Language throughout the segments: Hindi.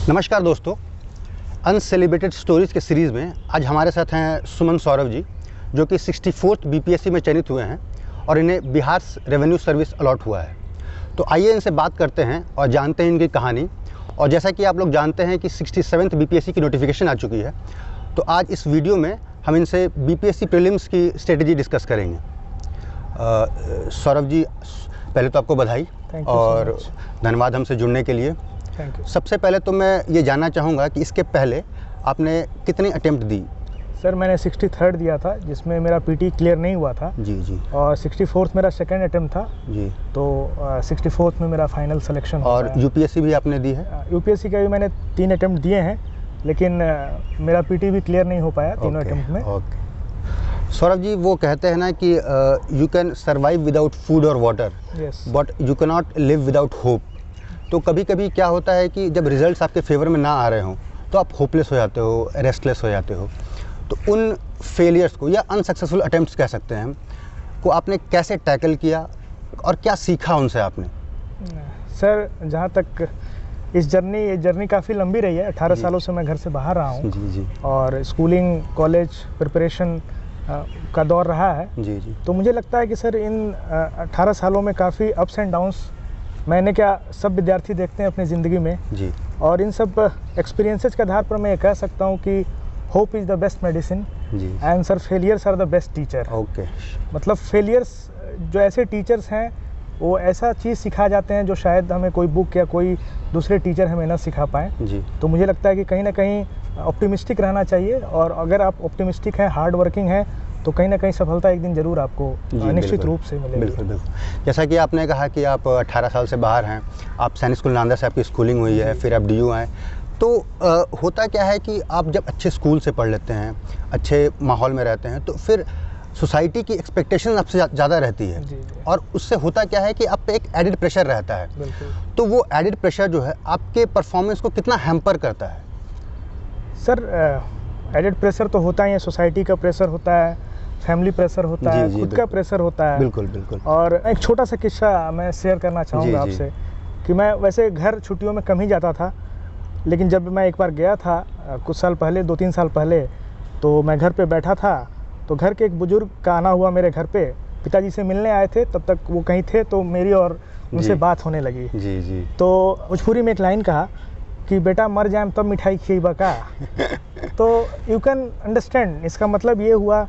नमस्कार दोस्तों, अनसेलिब्रेटेड स्टोरीज़ के सीरीज़ में आज हमारे साथ हैं सुमन सौरभ जी, जो कि 64th बीपीएससी में चयनित हुए हैं और इन्हें बिहार रेवेन्यू सर्विस अलॉट हुआ है। तो आइए इनसे बात करते हैं और जानते हैं इनकी कहानी। और जैसा कि आप लोग जानते हैं कि 67th बीपीएससी की नोटिफिकेशन आ चुकी है, तो आज इस वीडियो में हम इनसे बीपीएससी प्रीलिम्स की स्ट्रेटजी डिस्कस करेंगे। सौरभ जी, पहले तो आपको बधाई और धन्यवाद हमसे जुड़ने के लिए। सबसे पहले तो मैं ये जानना चाहूँगा कि इसके पहले आपने कितने अटेम्प्ट दी? सर, मैंने 63rd दिया था, जिसमें मेरा पीटी क्लियर नहीं हुआ था। जी। और 64th मेरा सेकंड अटेम्प्ट था जी। तो 64th में मेरा फाइनल सिलेक्शन हुआ। और यूपीएससी भी आपने दी है? यूपीएससी का भी मैंने 3 अटेम्प्ट दिए हैं, लेकिन मेरा पीटी भी क्लियर नहीं हो पाया तीनों अटेम्प्ट में। सौरभ जी, वो कहते हैं ना कि you can survive without food और water, but you can not live without hope. तो कभी कभी क्या होता है कि जब रिजल्ट्स आपके फेवर में ना आ रहे हों तो आप होपलेस हो जाते हो, रेस्टलेस हो जाते हो। तो उन फेलियर्स को या अनसक्सेसफुल अटेम्प्ट्स कह सकते हैं को आपने कैसे टैकल किया और क्या सीखा उनसे आपने? सर, जहाँ तक ये जर्नी काफ़ी लंबी रही है। 18 सालों से मैं घर से बाहर रहा हूँ जी। और स्कूलिंग, कॉलेज प्रिपरेशन का दौर रहा है जी। तो मुझे लगता है कि सर, इन 18 सालों में काफ़ी अप्स एंड डाउन्स मैंने सब विद्यार्थी देखते हैं अपनी ज़िंदगी में जी। और इन सब एक्सपीरियंसेस के आधार पर मैं ये कह सकता हूँ कि hope is the best medicine and sir failures are the best teacher. मतलब फेलियर्स जो ऐसे टीचर्स हैं, वो ऐसा चीज़ सिखा जाते हैं जो शायद हमें कोई बुक या कोई दूसरे टीचर हमें ना सिखा पाएँ जी। तो मुझे लगता है कि कहीं ना कहीं ऑप्टिमिस्टिक रहना चाहिए, और अगर आप ऑप्टिमिस्टिक हैं, हार्ड वर्किंग हैं, तो कहीं ना कहीं सफलता एक दिन जरूर आपको निश्चित रूप से मिलेगी। बिल्कुल। जैसा कि आपने कहा कि आप 18 साल से बाहर हैं, आप सैनिक स्कूल नांदा से आपकी स्कूलिंग हुई है, फिर आप डीयू आए। तो होता क्या है कि आप जब अच्छे स्कूल से पढ़ लेते हैं, अच्छे माहौल में रहते हैं, तो फिर सोसाइटी की एक्सपेक्टेशन आपसे ज़्यादा रहती है जी। और उससे होता क्या है कि आप पे एक एडिड प्रेशर रहता है। तो वो एडिड प्रेशर जो है आपके परफॉर्मेंस को कितना हैम्पर करता है? सर, एडिड प्रेशर तो होता ही है, सोसाइटी का प्रेशर होता है, फैमिली प्रेशर होता है, खुद का प्रेशर होता है। बिल्कुल। और एक छोटा सा किस्सा मैं शेयर करना चाहूँगा आपसे कि मैं वैसे घर छुट्टियों में कम ही जाता था, लेकिन जब मैं एक बार गया था कुछ साल पहले, 2-3 साल पहले, तो मैं घर पे बैठा था, तो घर के एक बुजुर्ग का आना हुआ मेरे घर पे। पिताजी से मिलने आए थे, तब तक वो कहीं थे, तो मेरी और उनसे बात होने लगी जी। तो भोजपुरी में एक लाइन कहा कि बेटा मर जाए तब मिठाई खिएबा का। तो यू कैन अंडरस्टैंड, इसका मतलब ये हुआ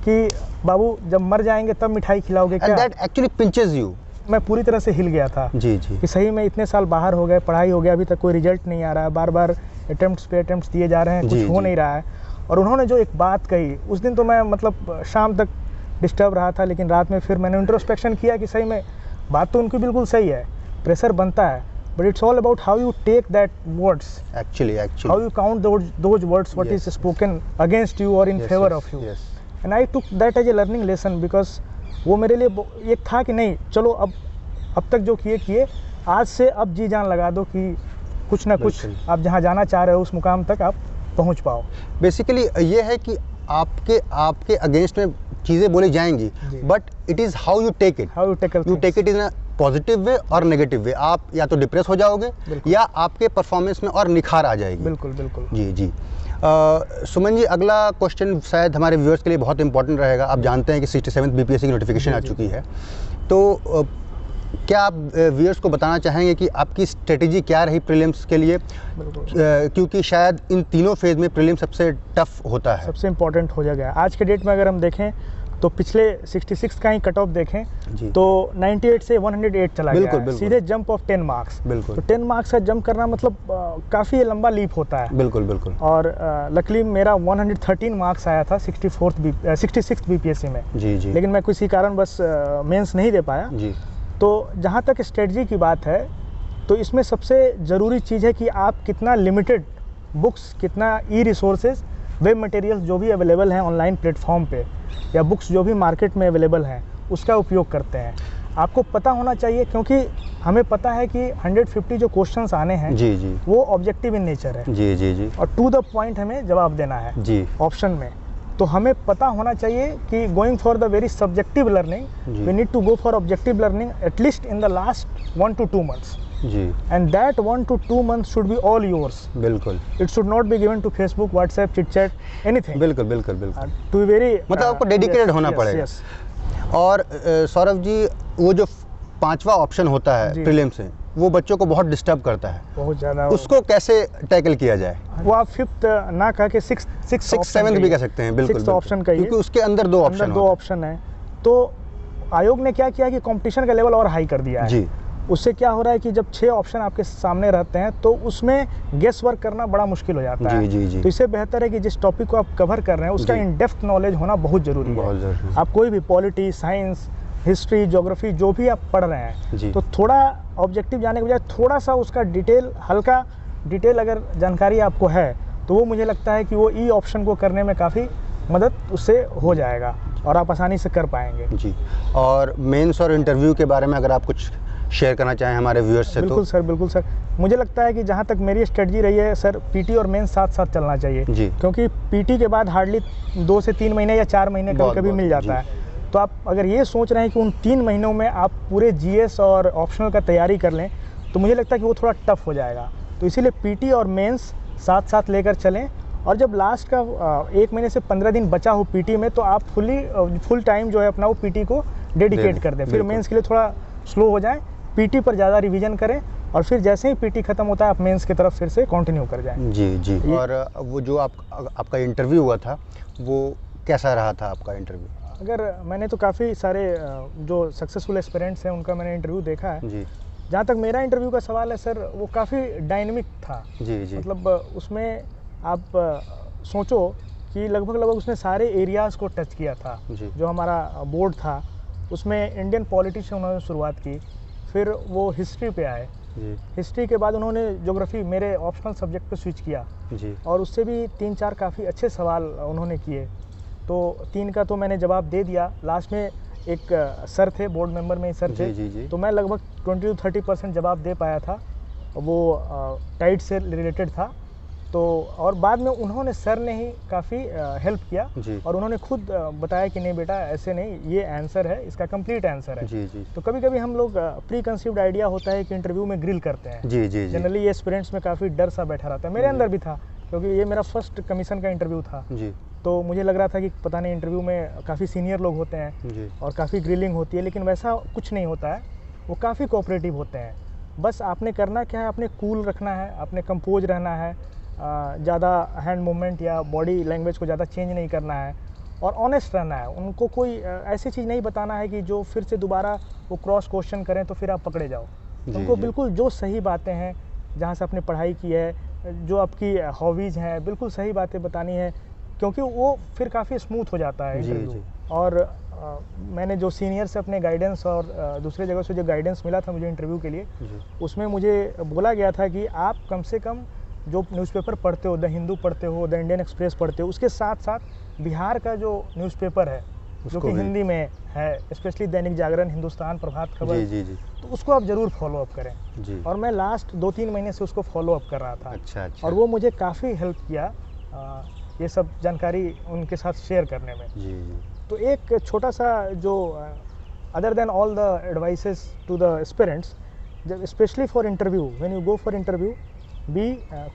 कि बाबू जब मर जाएंगे तब मिठाई खिलाओगे क्या? That actually pinches you. मैं पूरी तरह से हिल गया था जी कि सही में इतने साल बाहर हो गए, पढ़ाई हो गया, अभी तक कोई रिजल्ट नहीं आ रहा है, बार अटेम्प्ट्स पे अटेम्प्ट्स दिए जा रहे हैं, कुछ हो नहीं रहा है। और उन्होंने जो एक बात कही उस दिन, तो मैं मतलब शाम तक डिस्टर्ब रहा था, लेकिन रात में फिर मैंने इंट्रोस्पेक्शन किया कि सही में बात तो उनकी बिल्कुल सही है, प्रेशर बनता है, but it's all about how you take that words, actually how you count those words, what is spoken against you or in favor of you. And I took that as a learning lesson, because वो मेरे लिए एक था कि नहीं, चलो अब तक जो किए, आज से अब जी जान लगा दो कि कुछ ना कुछ आप जहाँ जाना चाह रहे हो उस मुकाम तक आप पहुँच पाओ। बेसिकली ये है कि आपके अगेंस्ट में चीज़ें बोली जाएंगी, but it is how you take it in a positive way और नेगेटिव वे। आप या तो डिप्रेस हो जाओगे या आपके परफॉर्मेंस में और निखार आ जाएगी। बिल्कुल जी। सुमन जी, अगला क्वेश्चन शायद हमारे व्यूअर्स के लिए बहुत इंपॉर्टेंट रहेगा। आप जानते हैं कि 67th बीपीएससी की नोटिफिकेशन आ चुकी है, तो क्या आप व्यूअर्स को बताना चाहेंगे कि आपकी स्ट्रेटेजी क्या रही प्रीलिम्स के लिए? क्योंकि शायद इन तीनों फेज में प्रीलिम्स सबसे टफ होता है, सबसे इम्पोर्टेंट हो जाएगा। आज के डेट में अगर हम देखें तो पिछले 66 का ही कट ऑफ देखें तो 98 से 108 चला गया, सीधे जंप ऑफ 10 मार्क्स। तो 10 मार्क्स का जंप करना मतलब काफ़ी लंबा लीप होता है। बिल्कुल। और लकीली मेरा 113 मार्क्स आया था 66 बीपीएससी में जी। लेकिन मैं किसी कारण बस मेंस नहीं दे पाया जी। तो जहाँ तक स्ट्रेटजी की बात है, तो इसमें सबसे ज़रूरी चीज़ है कि आप कितना लिमिटेड बुक्स, कितना रिसोर्सेज, वेब मटेरियल्स जो भी अवेलेबल हैं ऑनलाइन प्लेटफॉर्म पे, या बुक्स जो भी मार्केट में अवेलेबल हैं, उसका उपयोग करते हैं। आपको पता होना चाहिए, क्योंकि हमें पता है कि 150 जो क्वेश्चंस आने हैं जी। वो ऑब्जेक्टिव इन नेचर है जी। और टू द पॉइंट हमें जवाब देना है जी ऑप्शन में। तो हमें पता होना चाहिए कि going for the very subjective learning, we need to go for objective learning at least in the last 1 to 2 months। जी, and that 1 to 2 months should be all yours. बिल्कुल, it should not be given to Facebook, WhatsApp, chit chat, anything. बिल्कुल, बिल्कुल, बिल्कुल, टू बी वेरी, मतलब आपको डेडिकेटेड होना पड़ेगा। और सौरभ जी, वो जो 5वां ऑप्शन होता है प्रीलिम्स में, वो बच्चों को बहुत डिस्टर्ब करता है, बहुत ज़्यादा। उसको कैसे टैकल किया जाए? वो आप 5th ना कह के 6th 7th भी कह सकते हैं, बिल्कुल, 6th ऑप्शन का, क्योंकि उसके अंदर 2 ऑप्शन है। तो आयोग ने क्या किया कि कंपटीशन का लेवल और हाई कर दिया है जी। उससे क्या हो रहा है कि जब 6 ऑप्शन आपके सामने रहते हैं तो उसमें गेस वर्क करना बड़ा मुश्किल हो जाता है। जी। तो इससे बेहतर है कि जिस टॉपिक को आप कवर कर रहे हैं उसका इन डेप्थ नॉलेज होना बहुत जरूरी है। आप कोई भी पॉलिटी, साइंस, हिस्ट्री, ज्योग्राफी जो भी आप पढ़ रहे हैं, तो थोड़ा ऑब्जेक्टिव जाने के बजाय थोड़ा सा उसका डिटेल, हल्का डिटेल अगर जानकारी आपको है तो वो मुझे लगता है कि वो ई ऑप्शन को करने में काफ़ी मदद उससे हो जाएगा और आप आसानी से कर पाएंगे। जी। और मेंस और इंटरव्यू के बारे में अगर आप कुछ शेयर करना चाहें हमारे व्यूअर्स से? बिल्कुल सर, बिल्कुल सर। मुझे लगता है कि जहाँ तक मेरी स्ट्रेटजी रही है सर, पीटी और मेंस साथ साथ चलना चाहिए जी। क्योंकि पीटी के बाद हार्डली 2 से 3 महीने या 4 महीने कभी मिल जाता है। तो आप अगर ये सोच रहे हैं कि उन 3 महीनों में आप पूरे जीएस और ऑप्शनल का तैयारी कर लें तो मुझे लगता है कि वो थोड़ा टफ हो जाएगा। तो इसीलिए पीटी और मेंस साथ साथ लेकर चलें और जब लास्ट का 1 महीने से 15 दिन बचा हो पीटी में तो आप फुल टाइम जो है अपना वो पीटी को डेडिकेट कर दें। फिर मेंस के लिए थोड़ा स्लो हो जाए, पीटी पर ज़्यादा रिवीजन करें और फिर जैसे ही पीटी खत्म होता है आप मेंस की तरफ फिर से कंटिन्यू कर जाएं। जी। और वो जो आपका इंटरव्यू हुआ था वो कैसा रहा था आपका इंटरव्यू? अगर मैंने तो काफ़ी सारे जो सक्सेसफुल एस्पिरेंट्स हैं उनका मैंने इंटरव्यू देखा है जी। जहाँ तक मेरा इंटरव्यू का सवाल है सर, वो काफ़ी डायनेमिक था। जी। मतलब उसमें आप सोचो कि लगभग उसने सारे एरियाज़ को टच किया था। जो हमारा बोर्ड था उसमें इंडियन पॉलिटी से उन्होंने शुरुआत की, फिर वो हिस्ट्री पे आए, हिस्ट्री के बाद उन्होंने ज्योग्राफी मेरे ऑप्शनल सब्जेक्ट पे स्विच किया और उससे भी 3-4 काफ़ी अच्छे सवाल उन्होंने किए। तो 3 का तो मैंने जवाब दे दिया। लास्ट में एक सर थे, बोर्ड मेंबर में ही सर थे, जी। तो मैं लगभग 20 to 30% जवाब दे पाया था। वो टाइड से रिलेटेड था। तो और बाद में उन्होंने, सर ने ही काफ़ी हेल्प किया और उन्होंने खुद बताया कि नहीं बेटा ऐसे नहीं, ये आंसर है, इसका कंप्लीट आंसर है। जी। तो कभी कभी हम लोग प्री कंसीव्ड आइडिया होता है कि इंटरव्यू में ग्रिल करते हैं। जी। जनरली ये एस्पिरेंट्स में काफ़ी डर सा बैठा रहता है, मेरे अंदर भी था क्योंकि ये मेरा फर्स्ट कमीशन का इंटरव्यू था। तो मुझे लग रहा था कि पता नहीं इंटरव्यू में काफ़ी सीनियर लोग होते हैं और काफ़ी ग्रिलिंग होती है, लेकिन वैसा कुछ नहीं होता है। वो काफ़ी कोऑपरेटिव होते हैं। बस आपने करना क्या है, आपने कूल रखना है, आपने कंपोज रहना है, ज़्यादा हैंड मूवमेंट या बॉडी लैंग्वेज को ज़्यादा चेंज नहीं करना है और ऑनेस्ट रहना है। उनको कोई ऐसी चीज़ नहीं बताना है कि जो फिर से दोबारा वो क्रॉस क्वेश्चन करें तो फिर आप पकड़े जाओ। उनको बिल्कुल जो सही बातें हैं, जहाँ से आपने पढ़ाई की है, जो आपकी हॉबीज़ हैं, बिल्कुल सही बातें बतानी है क्योंकि वो फिर काफ़ी स्मूथ हो जाता है इंटरव्यू। और मैंने जो सीनियर से अपने गाइडेंस और दूसरे जगह से जो गाइडेंस मिला था मुझे इंटरव्यू के लिए, उसमें मुझे बोला गया था कि आप कम से कम जो न्यूज़पेपर पढ़ते हो, द हिंदू पढ़ते हो, द इंडियन एक्सप्रेस पढ़ते हो, उसके साथ साथ बिहार का जो न्यूज़पेपर है जो कि हिंदी में है, स्पेशली दैनिक जागरण, हिंदुस्तान, प्रभात खबर, तो उसको आप ज़रूर फॉलो अप करें। और मैं लास्ट 2-3 महीने से उसको फॉलो अप कर रहा था। अच्छा। और वो मुझे काफ़ी हेल्प किया ये सब जानकारी उनके साथ शेयर करने में। तो एक छोटा सा जो other than all the advices to the aspirants, जब specially for interview, when you go for interview, be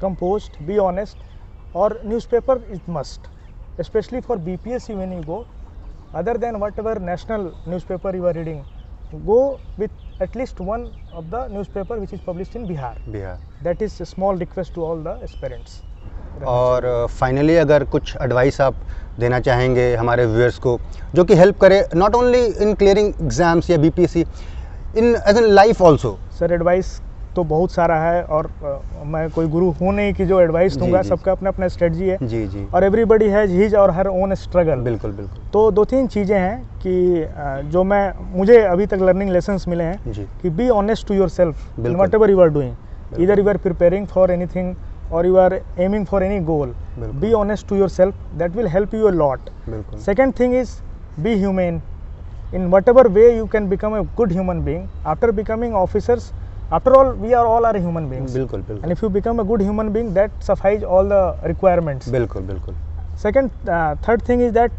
composed, be honest, और newspaper is must, especially for BPSC when you go, other than whatever national newspaper you are reading, go with at least one of the newspaper which is published in Bihar. That is a small request to all the aspirants. और फाइनली अगर कुछ एडवाइस आप देना चाहेंगे हमारे व्यूअर्स को जो कि हेल्प करे not only in clearing exams या BPSC, in as in life also? Sir advice तो बहुत सारा है और मैं कोई गुरु हूँ नहीं कि जो एडवाइस दूंगा। सबका अपना अपना स्ट्रेटजी है और एवरीबडी हैज हिज और हर ओन स्ट्रगल। बिल्कुल। तो 2-3 चीज़ें हैं कि जो मुझे अभी तक लर्निंग लेसन्स मिले हैं कि be honest to yourself in whatever you are doing, either you are preparing for anything or you are aiming for any goal. Be honest to yourself, that will help you a lot. Second thing is be humane. In whatever way you can become a good human being after becoming officers. After all, we are all human beings. And if you become a good human being, that suffices all the requirements. Second, third thing is that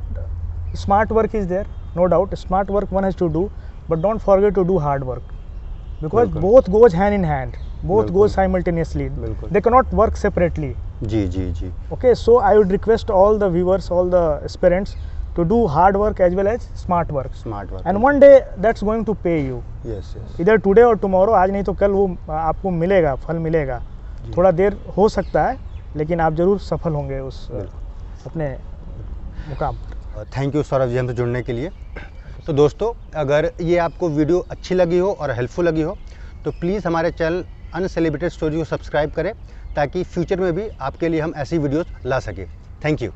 smart work is there, no doubt. Smart work one has to do, but don't forget to do hard work. because both goes hand in hand, both goes simultaneously. They cannot work separately. जी जी जी. Okay, so I would request all the viewers, all the aspirants to do hard work as well as smart work. Smart work. And one day that's going to pay you. Yes yes. Either today or tomorrow, आज नहीं तो कल वो आपको मिलेगा, फल मिलेगा. थोड़ा देर हो सकता है, लेकिन आप जरूर सफल होंगे उस अपने मुकाम पर. थैंक यू सौरभ जी हमसे जुड़ने के लिए. तो दोस्तों, अगर ये आपको वीडियो अच्छी लगी हो और हेल्पफुल लगी हो तो प्लीज़ हमारे चैनल अनसेलिब्रेटेड स्टोरी को सब्सक्राइब करें ताकि फ्यूचर में भी आपके लिए हम ऐसी वीडियोस ला सकें. Thank you.